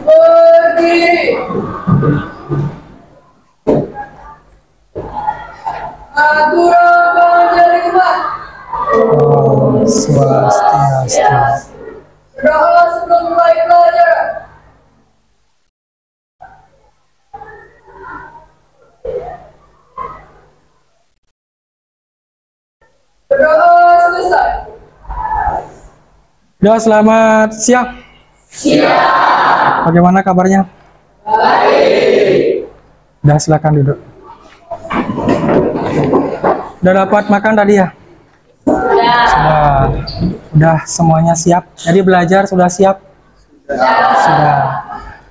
Berdiri. Aturan penerimaan. Om Swastiastu. Doa sebelum mulai pelajaran. Doa selesai. Doa selamat siang. Siap. Bagaimana kabarnya? Baik. Udah silakan duduk. Udah dapat makan tadi ya? Sudah semuanya siap. Jadi belajar sudah siap? Sudah.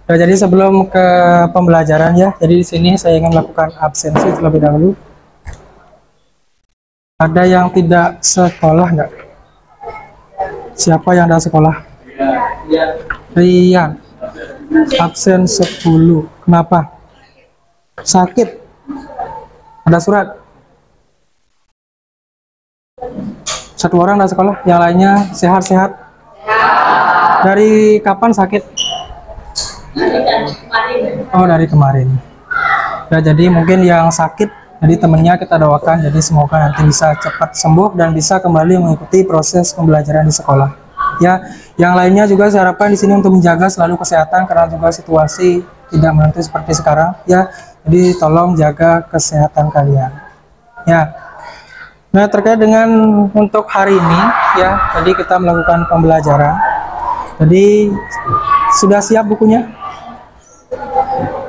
Nah, jadi sebelum ke pembelajaran ya. Jadi di sini saya ingin melakukan absensi terlebih dahulu. Ada yang tidak sekolah nggak? Siapa yang ada sekolah? Rian. Absen 10. Kenapa? Sakit. Ada surat. Satu orang ada sekolah, yang lainnya sehat-sehat. Dari kapan sakit? Oh, dari kemarin. Nah, jadi mungkin yang sakit, jadi temennya kita doakan, jadi semoga nanti bisa cepat sembuh dan bisa kembali mengikuti proses pembelajaran di sekolah. Ya, yang lainnya juga saya harapkan di sini untuk menjaga selalu kesehatan karena juga situasi tidak menentu seperti sekarang. Ya, jadi tolong jaga kesehatan kalian. Ya. Nah, terkait dengan untuk hari ini ya, jadi kita melakukan pembelajaran. Jadi sudah siap bukunya?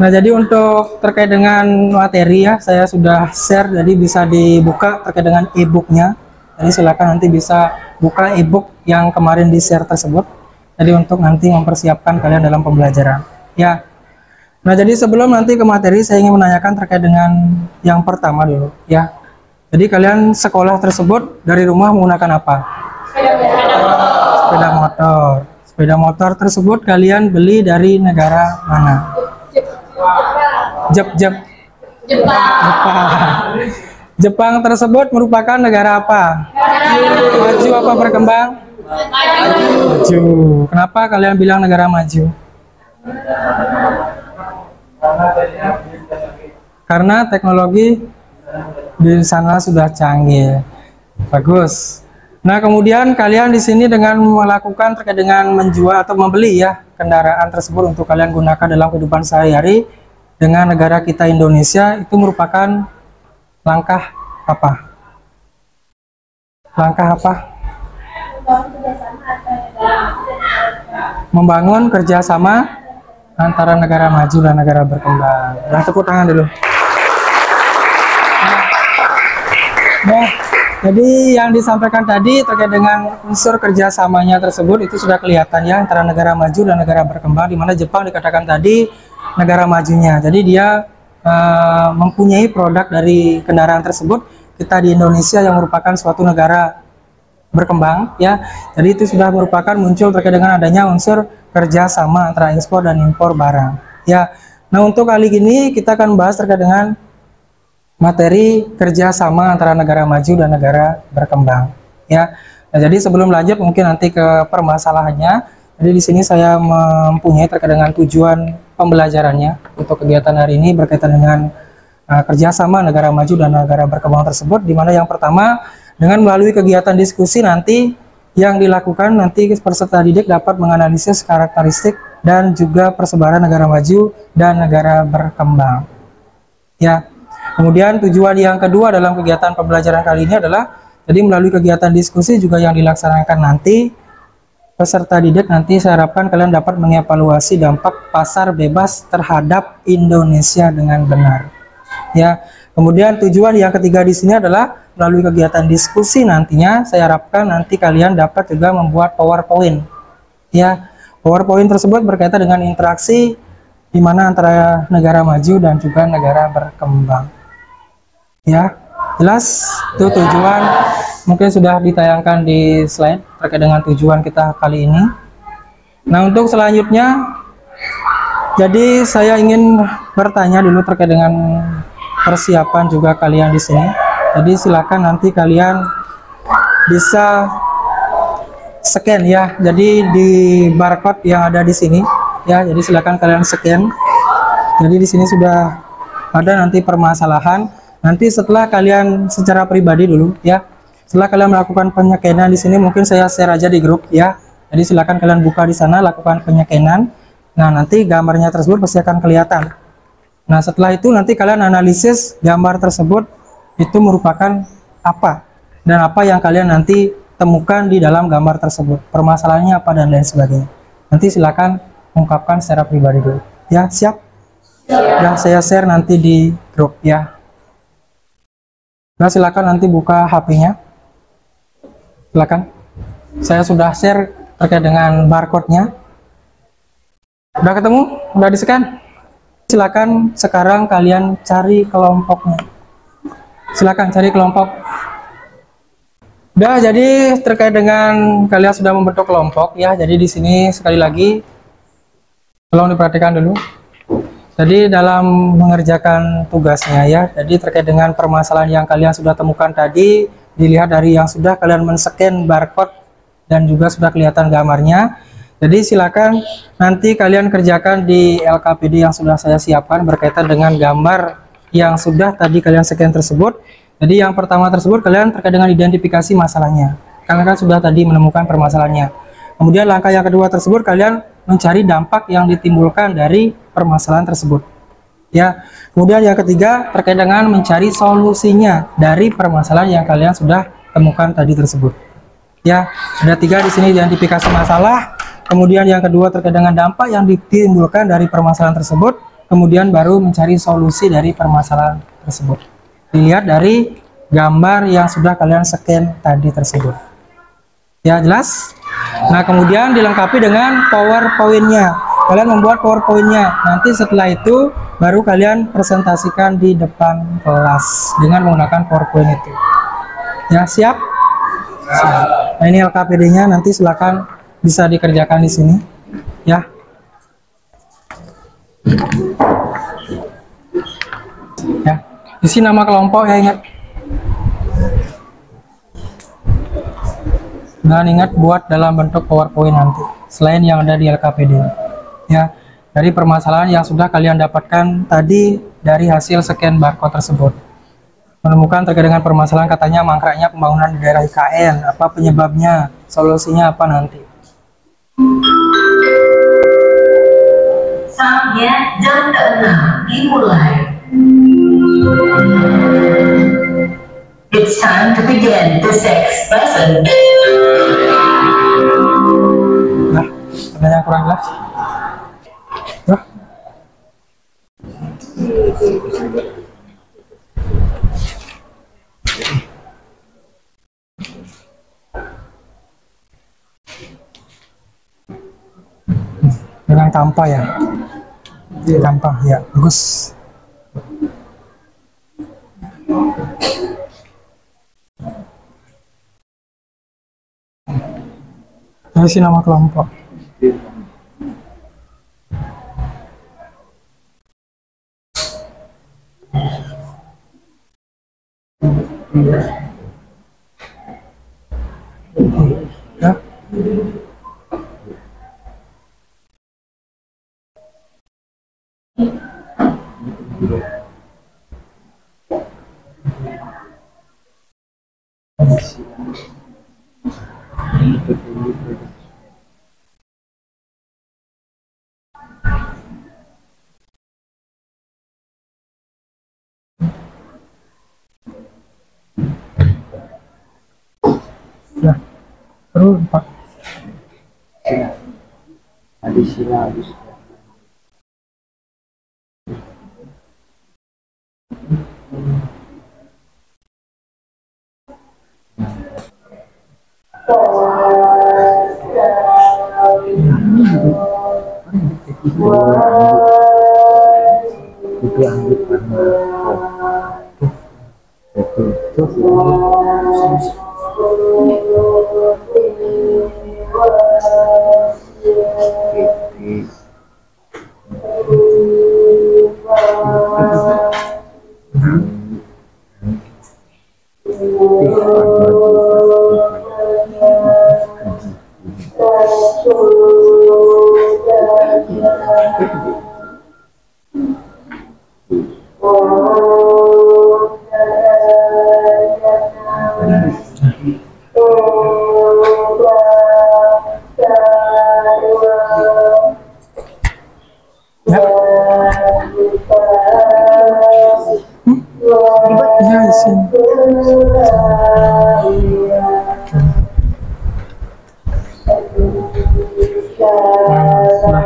Nah, jadi untuk terkait dengan materi ya, saya sudah share, jadi bisa dibuka terkait dengan e-booknya. Jadi silakan nanti bisa buka e-book yang kemarin di-share tersebut. Jadi untuk nanti mempersiapkan kalian dalam pembelajaran. Ya. Nah, jadi sebelum nanti ke materi, saya ingin menanyakan terkait dengan yang pertama dulu ya. Jadi kalian sekolah tersebut dari rumah menggunakan apa? Sepeda motor. Sepeda motor tersebut kalian beli dari negara mana? Jepang. Jepang tersebut merupakan negara apa? Maju apa berkembang? Maju. Kenapa kalian bilang negara maju? Karena teknologi di sana sudah canggih. Bagus. Nah, kemudian kalian di sini dengan melakukan terkait dengan menjual atau membeli ya kendaraan tersebut untuk kalian gunakan dalam kehidupan sehari-hari dengan negara kita Indonesia, itu merupakan langkah apa? Langkah apa? Membangun kerjasama antara negara maju dan negara berkembang. Nah, tepuk tangan dulu. Nah, jadi yang disampaikan tadi terkait dengan unsur kerjasamanya tersebut itu sudah kelihatan ya antara negara maju dan negara berkembang, di mana Jepang dikatakan tadi negara majunya. Jadi dia mempunyai produk dari kendaraan tersebut. Kita di Indonesia yang merupakan suatu negara berkembang ya. Jadi itu sudah merupakan muncul terkait dengan adanya unsur kerjasama antara ekspor dan impor barang. Ya. Nah, untuk kali ini kita akan bahas terkait dengan materi kerjasama antara negara maju dan negara berkembang ya. Nah, jadi sebelum lanjut mungkin nanti ke permasalahannya. Jadi di sini saya mempunyai terkait dengan tujuan pembelajarannya untuk kegiatan hari ini berkaitan dengan kerjasama negara maju dan negara berkembang tersebut, di mana yang pertama dengan melalui kegiatan diskusi nanti yang dilakukan nanti peserta didik dapat menganalisis karakteristik dan juga persebaran negara maju dan negara berkembang ya. Kemudian tujuan yang kedua dalam kegiatan pembelajaran kali ini adalah jadi melalui kegiatan diskusi juga yang dilaksanakan nanti peserta didik nanti saya harapkan kalian dapat mengevaluasi dampak pasar bebas terhadap Indonesia dengan benar ya. Kemudian tujuan yang ketiga di sini adalah melalui kegiatan diskusi nantinya saya harapkan nanti kalian dapat juga membuat PowerPoint ya. PowerPoint tersebut berkaitan dengan interaksi di mana antara negara maju dan juga negara berkembang. Ya, jelas itu tujuan mungkin sudah ditayangkan di slide terkait dengan tujuan kita kali ini. Nah, untuk selanjutnya jadi saya ingin bertanya dulu terkait dengan persiapan juga kalian di sini. Jadi silakan nanti kalian bisa scan ya. Jadi di barcode yang ada di sini ya. Jadi silakan kalian scan. Jadi di sini sudah ada nanti permasalahan. Nanti setelah kalian secara pribadi dulu ya, setelah kalian melakukan penyekenan di sini, mungkin saya share aja di grup ya. Jadi silakan kalian buka di sana, lakukan penyekenan. Nah, nanti gambarnya tersebut pasti akan kelihatan. Nah, setelah itu nanti kalian analisis gambar tersebut itu merupakan apa dan apa yang kalian nanti temukan di dalam gambar tersebut, permasalahannya apa dan lain sebagainya. Nanti silakan ungkapkan secara pribadi dulu ya. Siap? Dan saya share nanti di grup ya. Nah, silakan nanti buka HP-nya. Silakan. Saya sudah share terkait dengan barcode-nya. Udah ketemu? Udah di-scan? Silakan sekarang kalian cari kelompoknya. Silakan cari kelompok. Udah, jadi terkait dengan kalian sudah membentuk kelompok ya. Jadi di sini sekali lagi tolong diperhatikan dulu. Jadi dalam mengerjakan tugasnya ya, jadi terkait dengan permasalahan yang kalian sudah temukan tadi, dilihat dari yang sudah kalian men-scan barcode dan juga sudah kelihatan gambarnya. Jadi silakan nanti kalian kerjakan di LKPD yang sudah saya siapkan berkaitan dengan gambar yang sudah tadi kalian scan tersebut. Jadi yang pertama tersebut kalian terkait dengan identifikasi masalahnya. Kalian kan sudah tadi menemukan permasalahannya. Kemudian langkah yang kedua tersebut kalian mencari dampak yang ditimbulkan dari permasalahan tersebut. Ya. Kemudian yang ketiga terkait dengan mencari solusinya dari permasalahan yang kalian sudah temukan tadi tersebut. Ya, sudah 3 di sini identifikasi masalah. Kemudian yang kedua terkait dengan dampak yang ditimbulkan dari permasalahan tersebut. Kemudian baru mencari solusi dari permasalahan tersebut. Dilihat dari gambar yang sudah kalian scan tadi tersebut. Ya, jelas? Nah, kemudian dilengkapi dengan PowerPoint-nya. Kalian membuat PowerPoint-nya. Nanti setelah itu baru kalian presentasikan di depan kelas dengan menggunakan PowerPoint itu. Ya, siap? Siap. Nah, ini LKPD-nya, nanti silakan bisa dikerjakan di sini. Ya. Ya. Isi nama kelompok ya, ingat. Dan ingat buat dalam bentuk PowerPoint nanti selain yang ada di LKPD ya, dari permasalahan yang sudah kalian dapatkan tadi dari hasil scan barcode tersebut. Menemukan terkait dengan permasalahan katanya mangkraknya pembangunan di daerah IKN, apa penyebabnya, solusinya apa nanti. Saatnya jam ke-6 dimulai. It's time to begin the sixth lesson. Nah, ada yang kurang jelas? Nah. Dengan tanpa ya? Tanpa ya, bagus. Isi nama kelompok. Ya. Ya, terus Pak. Additional. Itu anggap karena Ya. Ya, isin. Nah,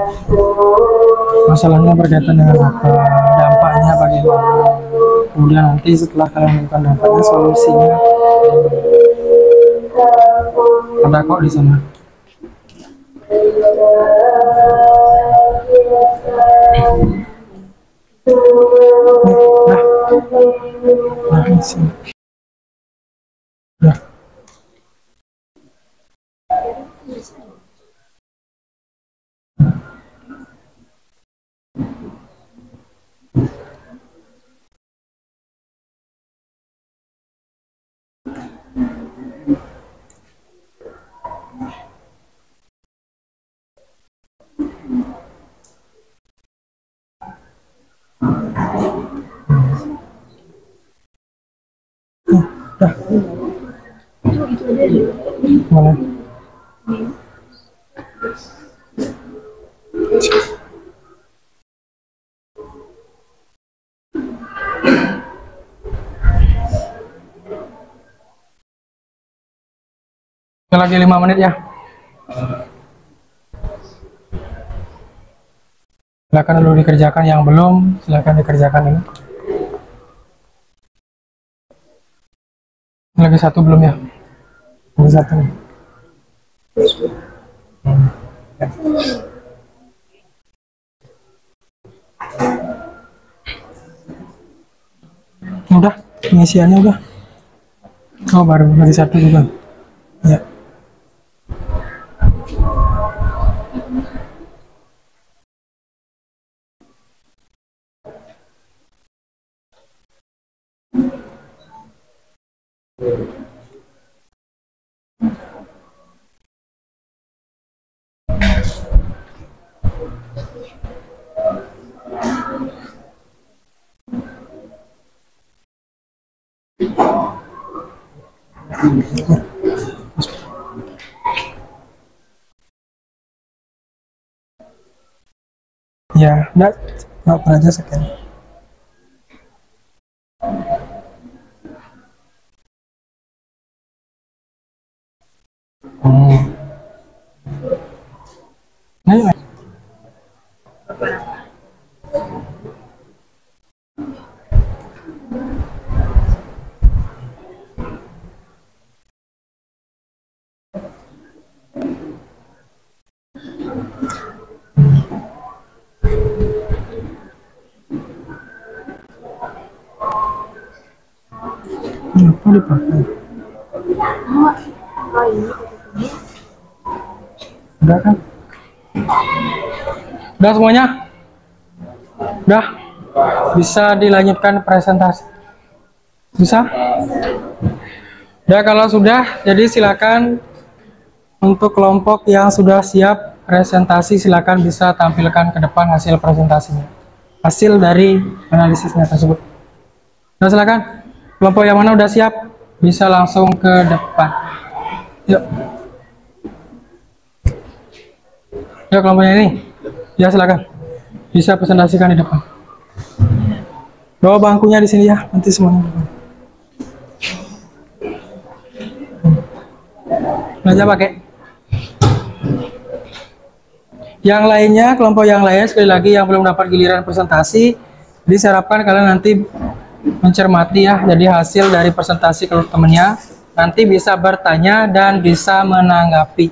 masalahnya berkaitan dengan apa, dampaknya bagaimana, kemudian nanti setelah kalian menemukan dampaknya, solusinya ada kok di sana. Nah, di sini. Nah. Dah. Mana? Lagi 5 menit ya. Silakan dulu dikerjakan, yang belum silakan dikerjakan ini. Lagi satu belum ya? Lagi satu. Ya. Udah, pengisiannya udah. Oh, baru lagi satu juga. Ya. Ya, nggak aja sekian. Nah, apa dipakai? Udah kan? Udah semuanya? Udah? Bisa dilanjutkan presentasi? Bisa? Udah, kalau sudah, jadi silakan untuk kelompok yang sudah siap presentasi, silakan bisa tampilkan ke depan hasil presentasinya. Hasil dari analisisnya tersebut. Nah, silakan. Kelompok yang mana udah siap, bisa langsung ke depan. Yuk. Yuk, kelompoknya ini. Ya, silakan. Bisa presentasikan di depan. Bawa bangkunya di sini ya, nanti semuanya. Meja pakai. Yang lainnya, kelompok yang lain, sekali lagi yang belum dapat giliran presentasi, jadi saya harapkan kalian nanti mencermati ya, jadi hasil dari presentasi ke temennya, nanti bisa bertanya dan bisa menanggapi.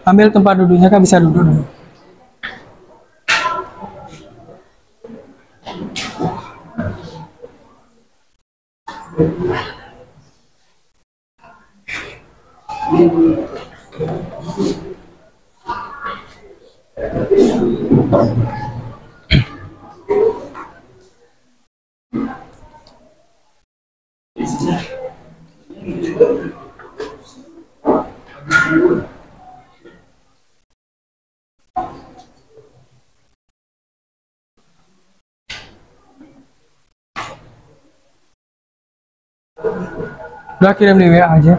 Ambil tempat duduknya, kan bisa duduk dulu. Udah kirim di WA aja.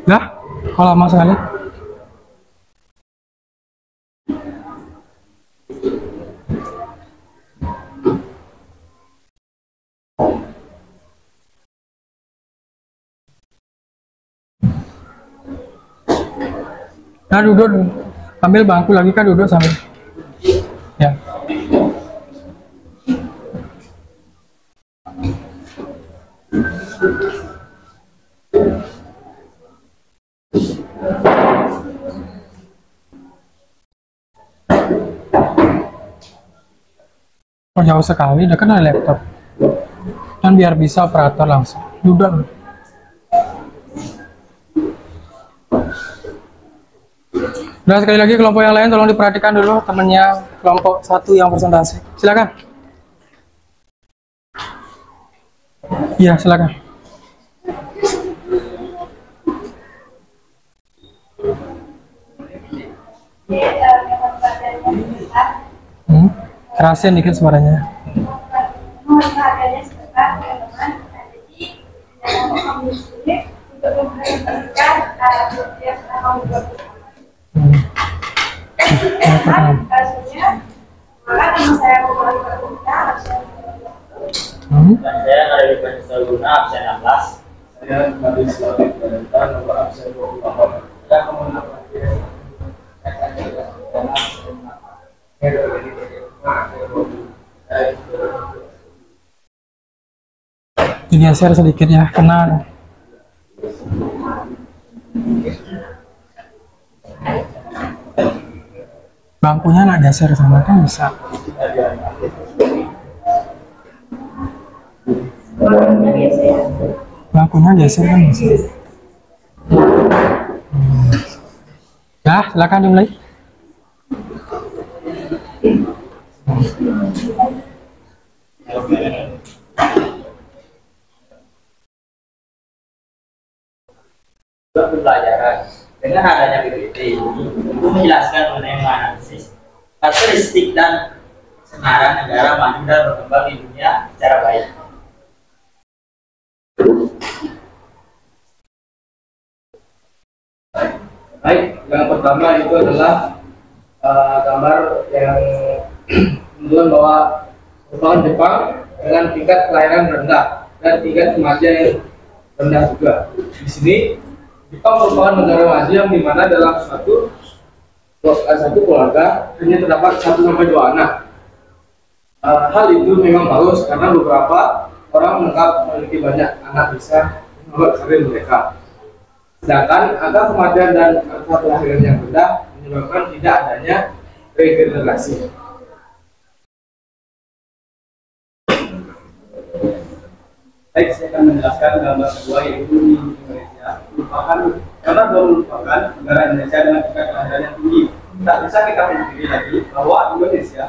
Dah, kalau lama sekali. Nah, duduk, ambil bangku lagi kan, duduk sambil. Ya. Oh, jauh sekali, udah kena laptop. Dan biar bisa operator langsung. Duduk. Udah, sekali lagi kelompok yang lain tolong diperhatikan dulu temennya kelompok satu yang presentasi. Silakan. Iya, silakan. Kerasin dikit suaranya. Dan saya dari Profesor Guna absen 16. Saya dari Sulawesi Selatan nomor absen 28. Dan kemudian Digeser sedikit ya, kenal. Bangkunya nak geser ke sana kan bisa. Bangkunya geser kan bisa. Ya, silakan dimulai. pembelajaran dengan adanya PPT ini untuk menjelaskan mengenai menganalisis karakteristik dan sekarang negara maju dan berkembang di dunia secara baik. Baik, yang pertama itu adalah gambar yang menunjukkan bahwa perusahaan Jepang dengan tingkat kelahiran rendah dan tingkat kematian yang rendah juga. Di sini Jepang merupakan negara maju yang dimana dalam satu keluarga hanya terdapat 1 sampai 2 anak. Hal itu memang bagus karena beberapa orang menganggap memiliki banyak anak bisa membuat karir mereka. Sedangkan angka kematian dan angka kelahiran yang rendah menyebabkan tidak adanya regenerasi. Baik, saya akan menjelaskan gambar kedua yaitu di Indonesia merupakan negara Indonesia dengan tingkat kelahiran yang tinggi. Tak bisa kita memungkiri lagi bahwa Indonesia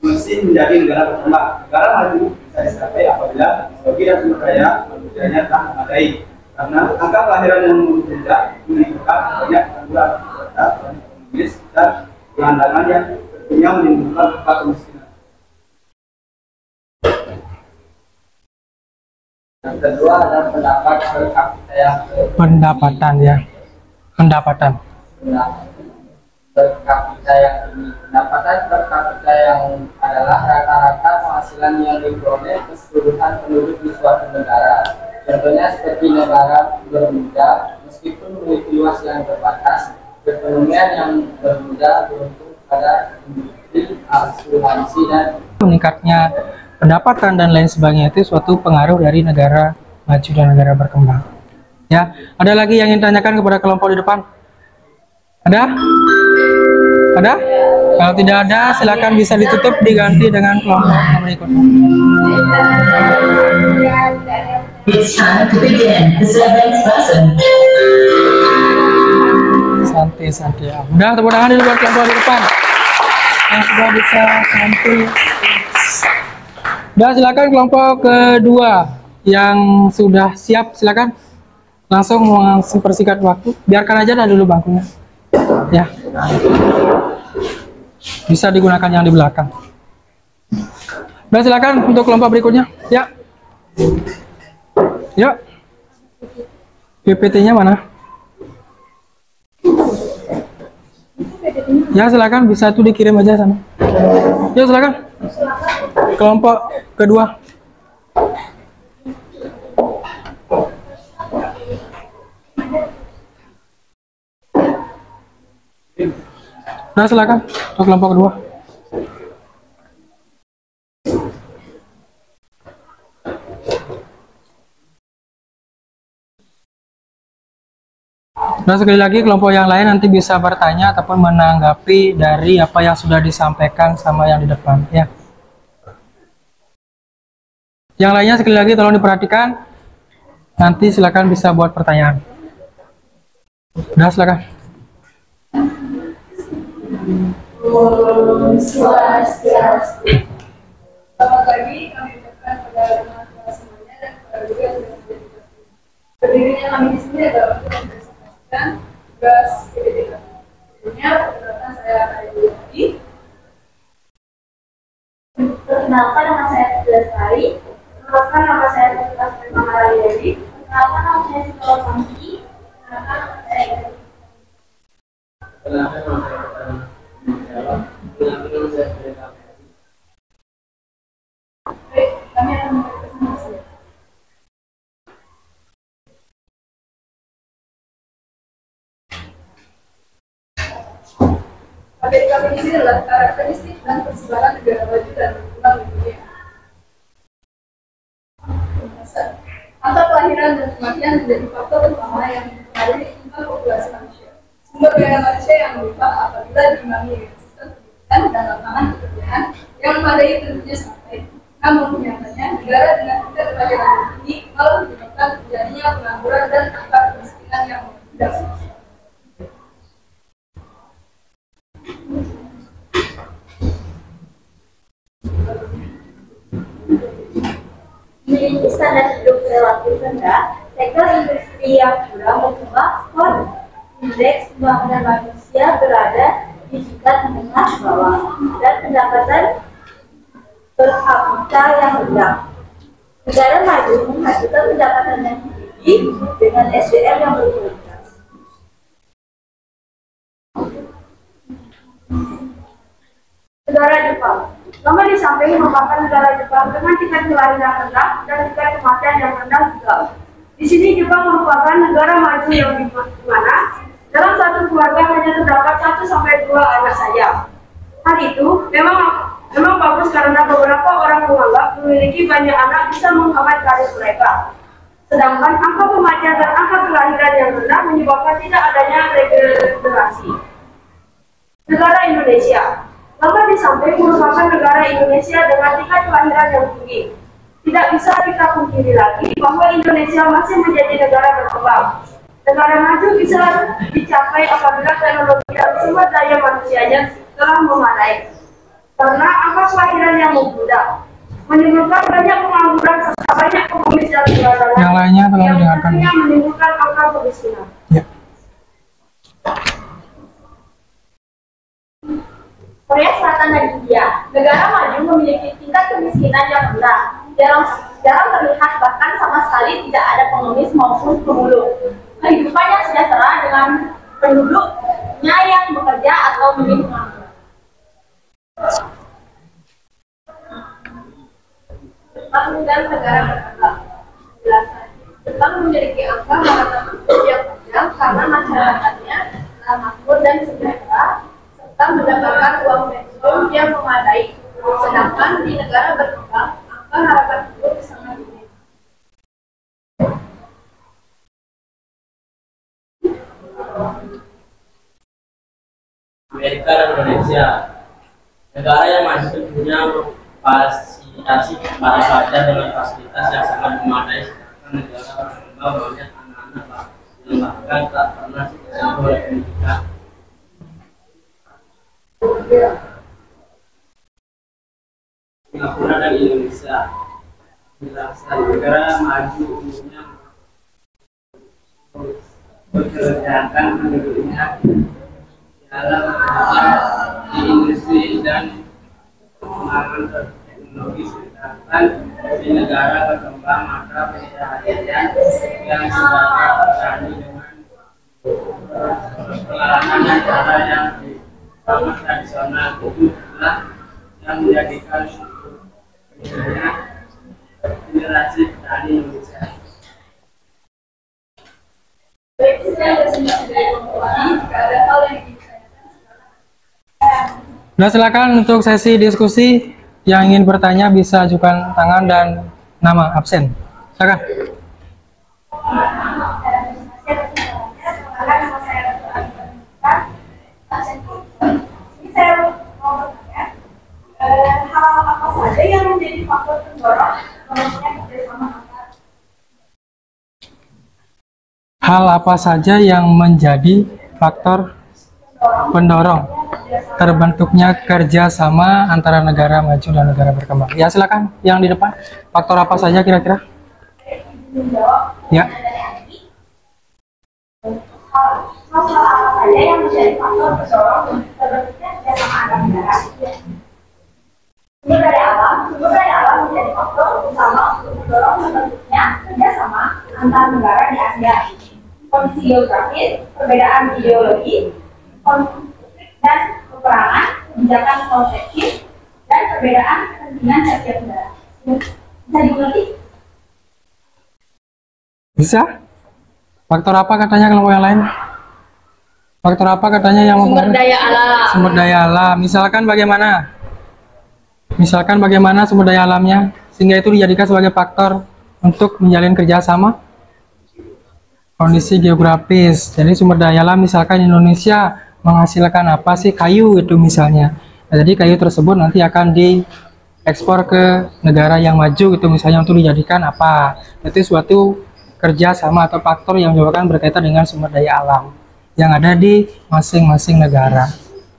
masih menjadi negara berkembang. Negara maju bisa dicapai apabila teknologi dan sumber daya manusianya tak memadai. Karena angka kelahiran yang menunjukkan menimbulkan banyak gangguan terhadap ekonomis dan gelandangan yang tentunya menimbulkan angka kemiskinan. Yang kedua adalah pendapat per kapita yang Pendapatan ya, pendapatan. per kapita yang tinggi. Pendapatan per kapita yang adalah rata-rata penghasilan yang diperoleh keseluruhan penduduk di suatu negara. Contohnya seperti negara bermuda, meskipun memiliki luas yang terbatas, perekonomian yang bermudah beruntung pada industri asuransi dan meningkatnya pendapatan dan lain sebagainya itu suatu pengaruh dari negara maju dan negara berkembang. Ya, ada lagi yang ingin tanyakan kepada kelompok di depan? Ada? Ada? Kalau tidak ada, silakan bisa ditutup diganti dengan kelompok berikutnya. It's time to begin the seventh lesson. Santai-santai. Udah, tepuk tangan dulu buat kelompok di depan yang sudah bisa santai. Udah, silakan kelompok kedua yang sudah siap, silakan langsung mempersingkat waktu. Biarkan aja dah dulu bangkunya. Ya, bisa digunakan yang di belakang. Udah, silakan untuk kelompok berikutnya. Ya, yuk. PPT-nya mana? Ya, silakan, bisa tuh dikirim aja sana. Yuk, silakan. Kelompok kedua. Nah, silakan untuk kelompok kedua. Nah, sekali lagi kelompok yang lain nanti bisa bertanya ataupun menanggapi dari apa yang sudah disampaikan sama yang di depan, ya. Yang lainnya sekali lagi tolong diperhatikan. Nanti silakan bisa buat pertanyaan. Nah, silakan. Om Swastiastu. Selamat pagi, kami ucapkan kepada teman-teman semuanya dan kepada juga yang sudah menjadi berdirinya kami di sini adalah untuk mempresentasikan tugas PPT kami. Sebelumnya, perkenalkan saya Ayu Yudi. Perkenalkan nama saya Fitri Lestari. Perkenalkan nama saya Fitri Lestari. Perkenalkan nama saya Fitri Samsi. Perkenalkan nama saya Baik, kami akan mempresentasi. Materi kami di sini adalah karakteristik dan persebaran negara maju dan berkembang di dunia. Angka kelahiran dan kematian menjadi faktor utama yang mempengaruhi tingkat populasi manusia. Sumber daya manusia yang melimpah apabila diimbangi dengan sistem pendidikan dan lapangan pekerjaan yang memadai tentunya sangat baik. Namun nyatanya negara dengan tingkat kelahiran yang tinggi malah menyebabkan terjadinya pengangguran dan angka kemiskinan yang tidak. memiliki standar hidup relatif rendah, sektor industri yang kurang berkembang, skor indeks pembangunan manusia berada di tingkat menengah bawah, dan pendapatan per kapita yang rendah. Negara maju menghasilkan pendapatan yang tinggi dengan SDM yang berkualitas. Negara Jepang. Lama di samping merupakan negara Jepang dengan tingkat kelahiran rendah dan tingkat kematian yang rendah juga. Di sini Jepang merupakan negara maju yang di mana dalam satu keluarga hanya terdapat 1 sampai 2 anak saja. Hal itu memang bagus karena beberapa orang menganggap memiliki banyak anak bisa menghambat karir mereka. Sedangkan angka kematian dan angka kelahiran yang rendah menyebabkan tidak adanya regenerasi. Negara Indonesia. Lama di samping merupakan negara Indonesia dengan tingkat kelahiran yang tinggi. Tidak bisa kita pungkiri lagi bahwa Indonesia masih menjadi negara berkembang. Negara maju bisa dicapai apabila teknologi dan sumber daya manusianya telah memadai. Karena angka kelahiran yang membludak menimbulkan banyak pengangguran serta banyak pengemis dan kegagalan Yang lainnya tolong dengarkan. yang menimbulkan angka kemiskinan. Ya. Korea Selatan dan India, negara maju memiliki tingkat kemiskinan yang rendah. Jarang terlihat bahkan sama sekali tidak ada pengemis maupun pemulung. Kehidupannya sejahtera dengan penduduknya yang bekerja atau menjadi pengangguran. Jepang dan negara berkembang. Penjelasan. Jepang memiliki angka harapan hidup yang panjang karena masyarakatnya telah makmur dan sejahtera serta mendapatkan uang pensiun yang memadai. Sedangkan di negara berkembang, angka harapan hidup sangat tinggi. Amerika dan Indonesia, negara yang masih punya fasilitasi para pelajar dengan fasilitas yang sangat memadai, sedangkan negara berkembang banyak anak-anak yang bahkan tak pernah tersentuh oleh pendidikan. Singapura dan Indonesia, negara maju umumnya bekerjakan penduduknya dalam di industri dan pengembangan teknologi, sedangkan di negara berkembang maka penyediaan yang sebagai petani dengan pengalaman dan cara yang sangat tradisional itulah yang menjadikan generasi petani Indonesia. Baik, saya bersiap dari kompetisi. Jika ada hal yang ingin Nah, silakan untuk sesi diskusi. Yang ingin bertanya bisa ajukan tangan dan nama absen. Silakan. Ini saya mau bertanya, hal apa saja yang menjadi faktor pendorong terbentuknya kerjasama antar? Hal apa saja yang menjadi faktor pendorong terbentuknya kerjasama antara negara maju dan negara berkembang? Ya, silakan yang di depan. Faktor apa saja kira-kira? Ya. Hal apa saja yang menjadi faktor pendorong terbentuknya kerjasama antar negara? Sumber daya alam menjadi faktor utama untuk mendorong terbentuknya kerjasama antar negara di Asia. Kondisi geografis, perbedaan ideologi, konflik dan peperangan, kebijakan protektif, dan perbedaan kepentingan setiap negara. Bisa dimengerti? Bisa? Faktor apa katanya kelompok yang lain? Faktor apa katanya yang sumber daya alam. Sumber daya alam. Misalkan bagaimana sumber daya alamnya sehingga itu dijadikan sebagai faktor untuk menjalin kerjasama? Kondisi geografis. Jadi sumber daya alam misalkan Indonesia menghasilkan apa sih? Kayu itu misalnya. Nah, jadi kayu tersebut nanti akan diekspor ke negara yang maju itu misalnya untuk dijadikan apa? Itu suatu kerjasama atau faktor yang merupakan berkaitan dengan sumber daya alam yang ada di masing-masing negara.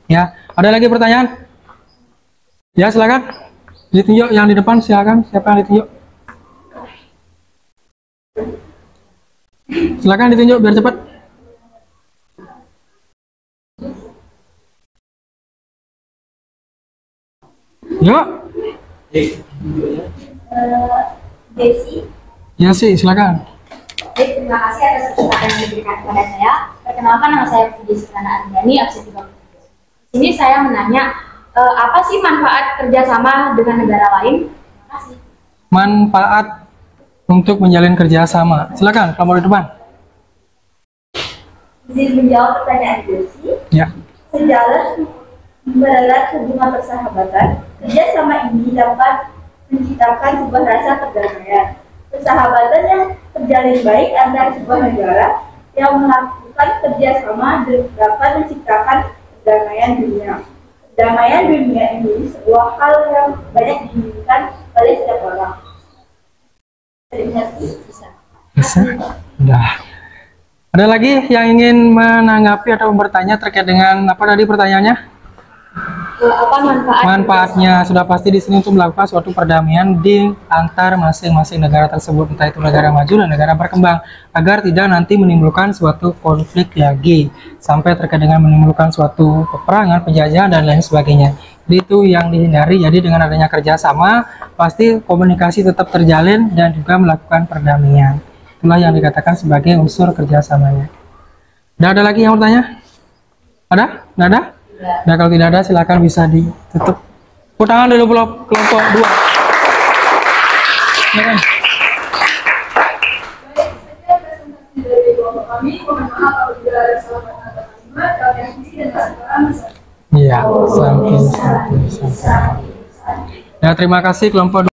Ya, ada lagi pertanyaan? Ya, silakan. Ditunjuk yang di depan, silakan. Siapa yang ditunjuk? Silakan ditunjuk biar cepat. Yuk. Desi. Ya sih, silakan. Baik, terima kasih atas kesempatan yang diberikan kepada saya. Perkenalkan, nama saya Desi Ardiani, absen 33. Di sini saya menanya, apa sih manfaat kerjasama dengan negara lain? Terima kasih. Manfaat untuk menjalin kerjasama. Silakan, kelompok di depan. Izin menjawab pertanyaan Desi. Ya. Sejalan mempererat hubungan persahabatan, kerjasama ini dapat menciptakan sebuah rasa perdamaian. Persahabatan yang terjalin baik antara sebuah negara yang melakukan kerjasama dapat menciptakan perdamaian dunia. Perdamaian dunia ini sebuah hal yang banyak diinginkan oleh setiap orang. Bisa. Bisa? Udah. Ada lagi yang ingin menanggapi atau bertanya terkait dengan apa tadi pertanyaannya? Apa Manfaatnya sudah pasti di sini untuk melakukan suatu perdamaian di antar masing-masing negara tersebut, entah itu negara maju dan negara berkembang, agar tidak nanti menimbulkan suatu konflik lagi sampai terkait dengan menimbulkan suatu peperangan, penjajahan dan lain sebagainya. Jadi itu yang dihindari. Jadi dengan adanya kerjasama pasti komunikasi tetap terjalin dan juga melakukan perdamaian. Itulah yang dikatakan sebagai unsur kerjasamanya. Tidak ada lagi yang bertanya? Ada? Tidak ada? Nah, kalau tidak ada silakan bisa ditutup. Tepuk tangan dulu kelompok 2. Silakan. Baik, saya presentasi dari kelompok kami mohon maaf apabila ada salah kata kalimat kalian isi dan sekarang Iya, sampai. Ya, terima kasih kelompok